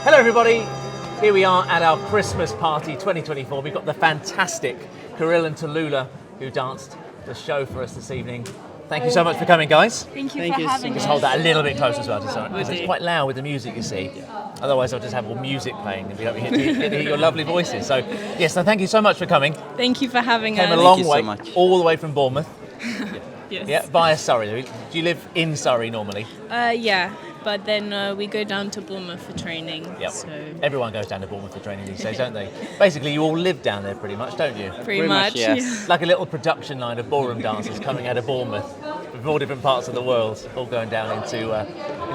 Hello everybody, here we are at our Christmas party 2024. We've got the fantastic Kirill and Tallulah who danced the show for us this evening. Thank you so much for coming, guys. Thank you for having us. Just hold that a little bit closer as well, because it's quite loud with the music, you see. Otherwise I'll just have all music playing and we don't get to hear your lovely voices. So yes, so thank you so much for coming. Thank you for having us. Came a long way, all the way from Bournemouth. Yes. Yeah, via Surrey. Do you live in Surrey normally? Yeah, but then we go down to Bournemouth for training. Yep. So. Everyone goes down to Bournemouth for training these days, don't they? Basically, you all live down there pretty much, don't you? Pretty much, yes. Yeah. Like a little production line of ballroom dancers coming out of Bournemouth from all different parts of the world, all going down into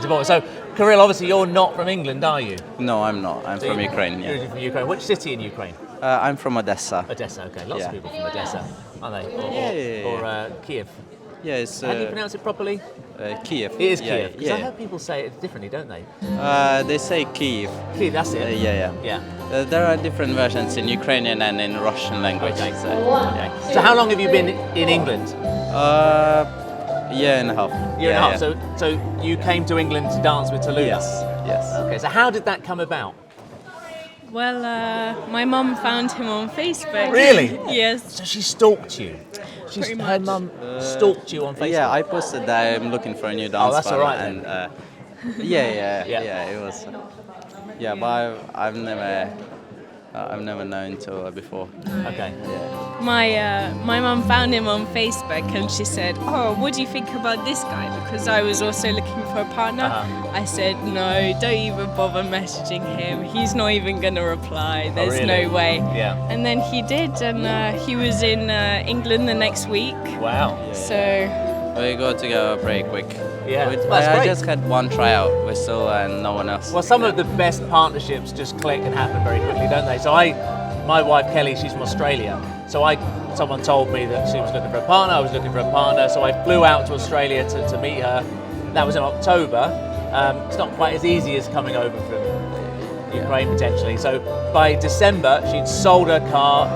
Bournemouth. So, Kirill, obviously you're not from England, are you? No, I'm not. I'm from Ukraine. You're Yeah. from Ukraine. Which city in Ukraine? I'm from Odessa. Odessa, okay. Lots of Yeah. people from Odessa, aren't they? Yeah. Or Kiev. Yeah, it's How do you pronounce it properly? Kiev. It is Yeah, Kiev. Because Yeah. I heard people say it differently, don't they? They say Kiev. Kiev, that's it. Yeah. There are different versions in Ukrainian and in Russian language. Okay. So, Okay. So how long have you been in England? year and a half. Year and a half. So you came to England to dance with Tallulah? Yes. Okay, so how did that come about? Well, my mum found him on Facebook. Really? Yes. So she stalked you? Pretty Her much. mum stalked you on Facebook? Yeah, I posted that I'm looking for a new dance. that's all right And then. yeah, it was. Yeah, but I've never known Tallulah before. Okay. My mum found him on Facebook and she said, "Oh, what do you think about this guy?" Because I was also looking for a partner. Uh-huh. I said, "No, don't even bother messaging him. He's not even gonna reply. There's really? no way." Yeah. And then he did, and he was in England the next week. Wow. So We got to go pretty quick. Yeah, With- that's I great. just had one tryout with Tallulah and no one else. Well, some of the best partnerships just click and happen very quickly, don't they? So my wife Kelly, she's from Australia. So someone told me that she was looking for a partner, I was looking for a partner, so I flew out to Australia to meet her. That was in October. It's not quite as easy as coming over from Ukraine potentially. So by December, she'd sold her car,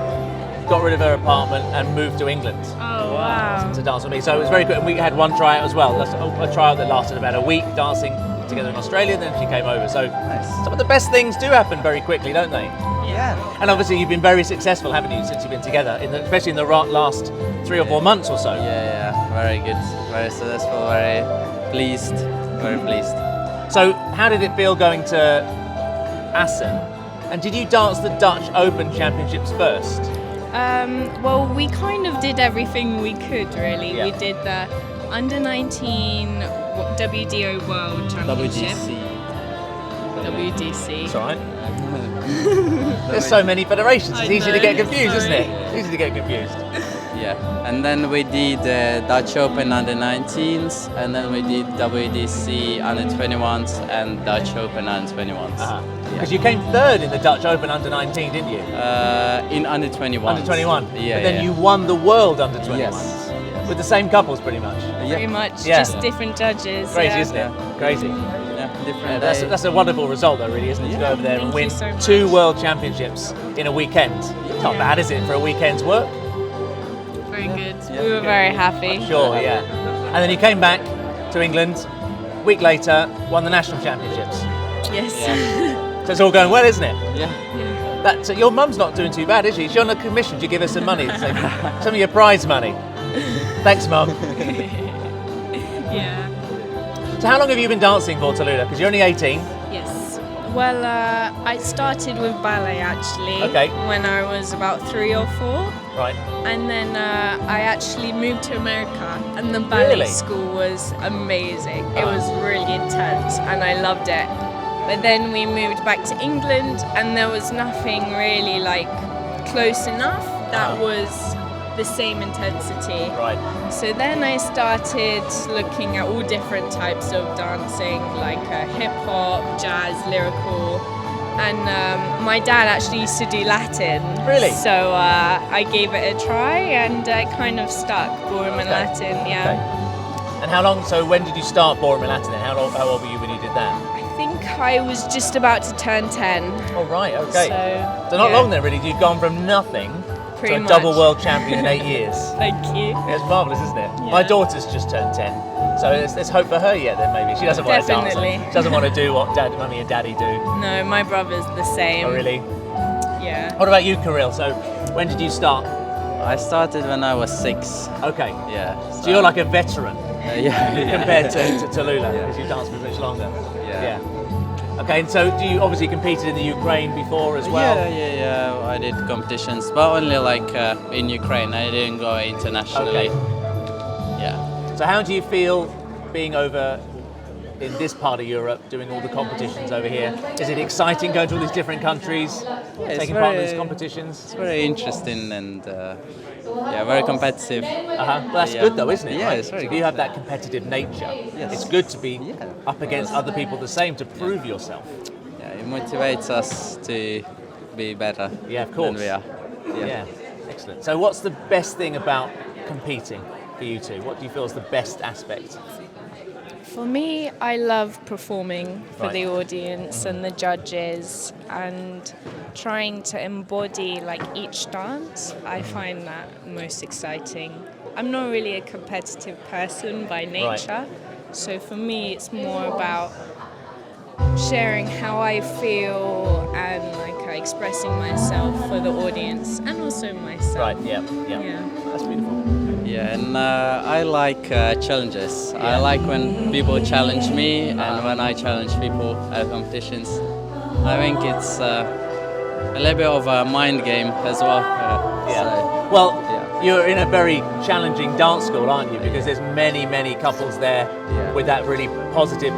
got rid of her apartment and moved to England. Oh, wow. To dance with me. So it was very good. And we had one tryout as well. That's a tryout that lasted about a week, dancing together in Australia, then she came over. So some of the best things do happen very quickly, don't they? Yeah. And obviously you've been very successful, haven't you, since you've been together, especially in the last 3 or 4 months or so. Yeah, very good. Very successful, very pleased. Very pleased. So how did it feel going to Assen? And did you dance the Dutch Open Championships first? Well, we kind of did everything we could, really. Yeah. We did the under-19 WDO World Championship. WDC. It's all right. There's so many federations. It's easy to get confused, isn't it? It's easy to get confused. Yeah. And then we did Dutch Open under 19s, and then we did WDC under 21s and Dutch Open under 21s. Because you came third in the Dutch Open under 19, didn't you? In under 21. Under 21. Yeah. But then yeah. you won the world under 21s. Yes. With the same couples, pretty much. Pretty much, Yeah. just different judges. Crazy, yeah. isn't it? Crazy. Yeah, different. That's a wonderful result, though, really, isn't it? To go over there and Thank win you so much. 2 world championships in a weekend. Not bad, is it, for a weekend's work? Very good. We were very happy. Sure, yeah. And then you came back to England. A week later, won the national championships. Yes. So it's all going well, isn't it? Yeah. So your mum's not doing too bad, is she? She's on a commission to give her some money, some of your prize money. Thanks, Mum. Yeah. So how long have you been dancing for, Tallulah? Because you're only 18. Yes. Well, I started with ballet actually Okay. when I was about 3 or 4. Right. And then I actually moved to America, and the ballet Really? school was amazing. It was really intense, and I loved it. But then we moved back to England, and there was nothing really like close enough that was the same intensity. Right. So then I started looking at all different types of dancing, like hip hop, jazz, lyrical. And my dad actually used to do Latin. Really? So I gave it a try, and it kind of stuck, ballroom and Latin, yeah. Okay. And how long, so when did you start ballroom and Latin then? How old were you when you did that? I think I was just about to turn 10. Oh, right, okay. So not yeah, long then, really. You've gone from nothing Pretty to a double much. world champion in 8 years. Thank you. It's marvellous, isn't it? Yeah. My daughter's just turned 10, So there's hope for her yet then maybe. She doesn't want to dance. Definitely. She doesn't want to do what Mummy and Daddy do. No, my brother's the same. Oh really? Yeah. What about you, Kirill? So when did you start? I started when I was 6. Okay. Yeah. So you're like a veteran Yeah. compared to Tallulah, Yeah. because you've danced for much longer. Yeah. Okay, and so do you obviously competed in the Ukraine before as well? Yeah. I did competitions, but only like in Ukraine. I didn't go internationally. Okay. Yeah. So how do you feel being over in this part of Europe, doing all the competitions over here? Is it exciting going to all these different countries, it's taking part in very- these competitions? It's very interesting and very competitive. Well, that's Yeah. good though, isn't it? Yeah, right? it's very So good. you have that competitive nature. Yes. It's good to be Yeah. up against other people the same to prove yourself. Yeah, it motivates us to be better Yeah, of than course. we are. Yeah, excellent. So what's the best thing about competing for you two? What do you feel is the best aspect? For me, I love performing for Right. the audience and the judges and trying to embody like each dance. I find that most exciting. I'm not really a competitive person by nature, so for me it's more about sharing how I feel and like expressing myself for the audience and also myself. Right, yeah. Yeah. That's beautiful. Yeah, and I like challenges. I like when people challenge me and when I challenge people at competitions. I think it's a little bit of a mind game as well. Yeah. Well, yeah. you're in a very challenging dance school, aren't you? Because there's many couples there Yeah. with that really positive,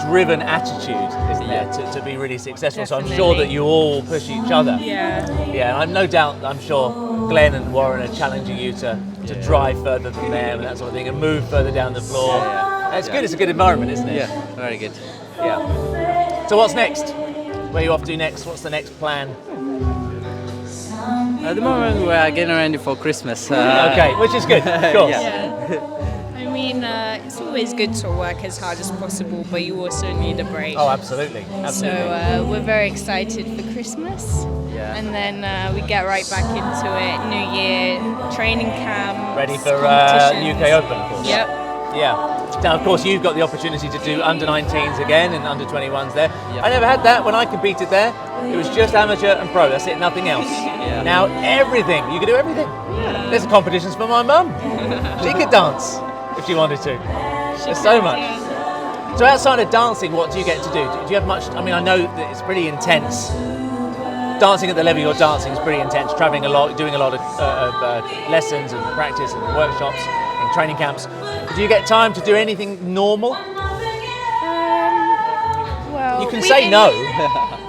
driven attitude, isn't there, Yeah. to be really successful. So I'm Definitely. sure that you all push each other. Yeah. Yeah, and I'm no doubt, I'm sure Glenn and Warren are challenging you to drive further than them and that sort of thing, and move further down the floor. Yeah. It's good. It's a good environment, isn't it? Yeah, very good. Yeah. So what's next? Where are you off to next? What's the next plan? At the moment, we are getting ready for Christmas. Okay, which is good. Of course. Yeah. I mean, it's always good to work as hard as possible, but you also need a break. Oh, absolutely. So Absolutely. we're very excited for Christmas. Yeah. And then we get right back into it. New Year, training camp. Ready for competitions. UK Open, of course. Yep. Yeah. Now, of course, you've got the opportunity to do under-19s again and under-21s there. Yeah. I never had that when I competed there. It was just amateur and pro. That's it, nothing else. Yeah. Now everything. You can do everything. There's competitions for my mum. She could dance if she wanted to. There's so much. So outside of dancing, what do you get to do? Do you have much? I mean, I know that it's pretty intense. Dancing at the level you're dancing is pretty intense. Traveling a lot, doing a lot of lessons and practice and workshops and training camps. Do you get time to do anything normal? Well, You can we've say been- no.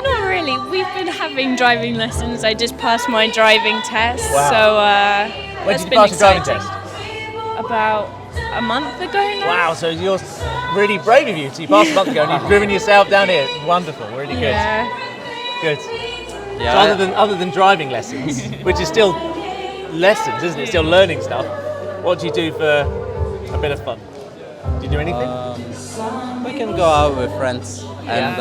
Not really. We've been having driving lessons. I just passed my driving test. Wow. So When that's did you been pass your driving exciting. test? About a month ago now. Wow, so you're really brave of you. So you passed a month ago and you've driven yourself down here. Wonderful, really good. Yeah. Good. Yeah, So other than driving lessons, which is still lessons, isn't it? Still learning stuff. What do you do for a bit of fun? Do you do anything? we can go out with friends and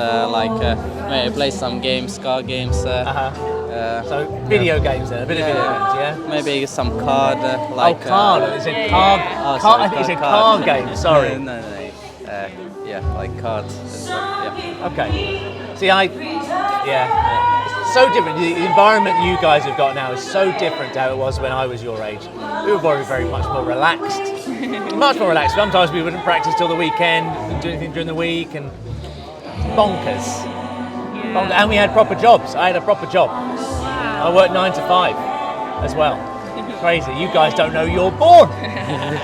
maybe play some games, car games. So video games then, a bit of video games, yeah? Maybe some card. Card. It's a card. Oh, Card. sorry, I think it's a card. card game. Sorry. no. Yeah, like cards. And stuff, yeah. Okay. See, yeah. It's so different. The environment you guys have got now is so different to how it was when I was your age. We were very much more relaxed. Much more relaxed. Sometimes we wouldn't practice till the weekend, and do anything during the week, and bonkers. And we had proper jobs. I had a proper job. I worked 9 to 5 as well. Crazy. You guys don't know you're born.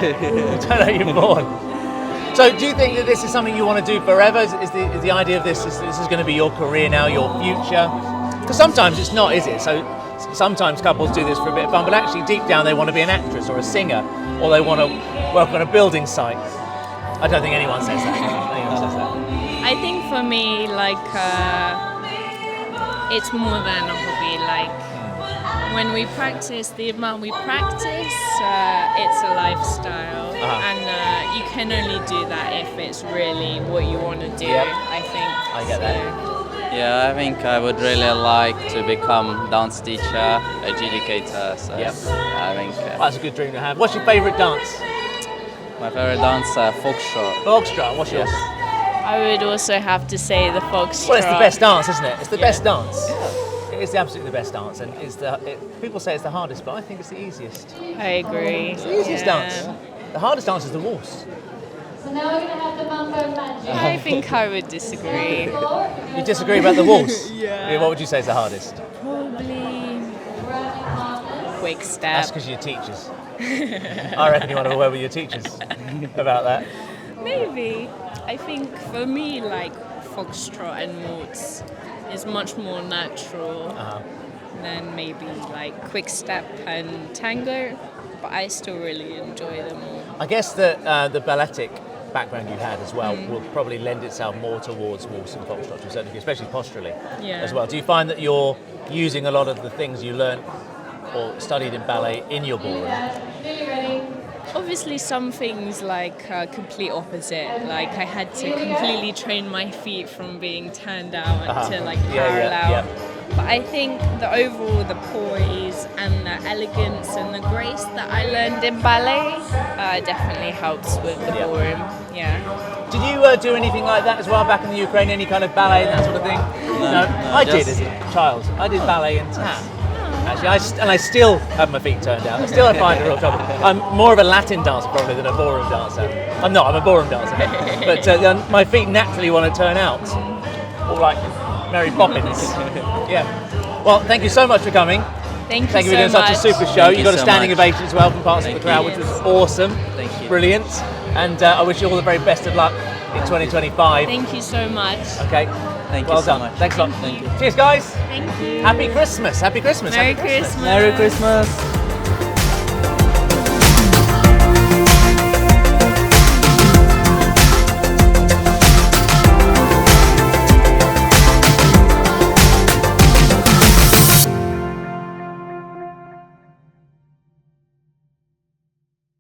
You don't know you're born. So do you think that this is something you want to do forever? Is the idea of this is going to be your career now, your future? Because sometimes it's not, is it? So sometimes couples do this for a bit of fun, but actually deep down they want to be an actress or a singer, or they want to work on a building site. I don't think anyone says that. I think for me, it's more than a hobby. When we practice, the amount we practice, it's a lifestyle, and you can only do that if it's really what you want to do. Yep. I think. I get that. Yeah, I think I would really like to become dance teacher, adjudicator. So Yep. I think That's a good dream to have. What's your favourite dance? My favorite dance, foxtrot. Foxtrot, what's yours? I would also have to say the foxtrot. Well, it's the best dance, isn't it? It's the best dance. It is absolutely the best dance, and people say it's the hardest, but I think it's the easiest. I agree. It's the easiest dance. The hardest dance is the waltz. So now we're going to have the mambo magic. I think I would disagree. You disagree about the waltz? Yeah. What would you say is the hardest? Probably quick That's step. because you're teachers. I reckon you want to go with your teachers about that. Maybe. I think for me, like foxtrot and waltz is much more natural than maybe like quick step and tango. But I still really enjoy them all. I guess that the balletic background you had as well will probably lend itself more towards waltz and foxtrot to a certain degree, especially posturally as well. Do you find that you're using a lot of the things you learned or studied in ballet in your ballroom? Obviously, some things like complete opposite. Like I had to completely train my feet from being turned out to like parallel. Yeah. But I think the overall, the poise and the elegance and the grace that I learned in ballet definitely helps with the ballroom. Yeah. Did you do anything like that as well back in the Ukraine? Any kind of ballet and that sort of thing? No, I did as a child. I did ballet and tap. Actually, I still have my feet turned out. I still find it real trouble. I'm more of a Latin dancer probably than a ballroom dancer. I'm not. I'm a ballroom dancer. But my feet naturally want to turn out, all like Mary Poppins. Yeah. Well, thank you so much for coming. Thank you for so doing such a much. super show. You got a so standing much. ovation as well from parts of the crowd, which was awesome. Thank you. Brilliant. And I wish you all the very best of luck in 2025. Thank you so much. Okay. Thank Well you so done. much. Thanks a lot. Thank you. Cheers, guys. Thank you. Happy Christmas. Happy Christmas. Merry Happy Christmas. Christmas. Merry Christmas.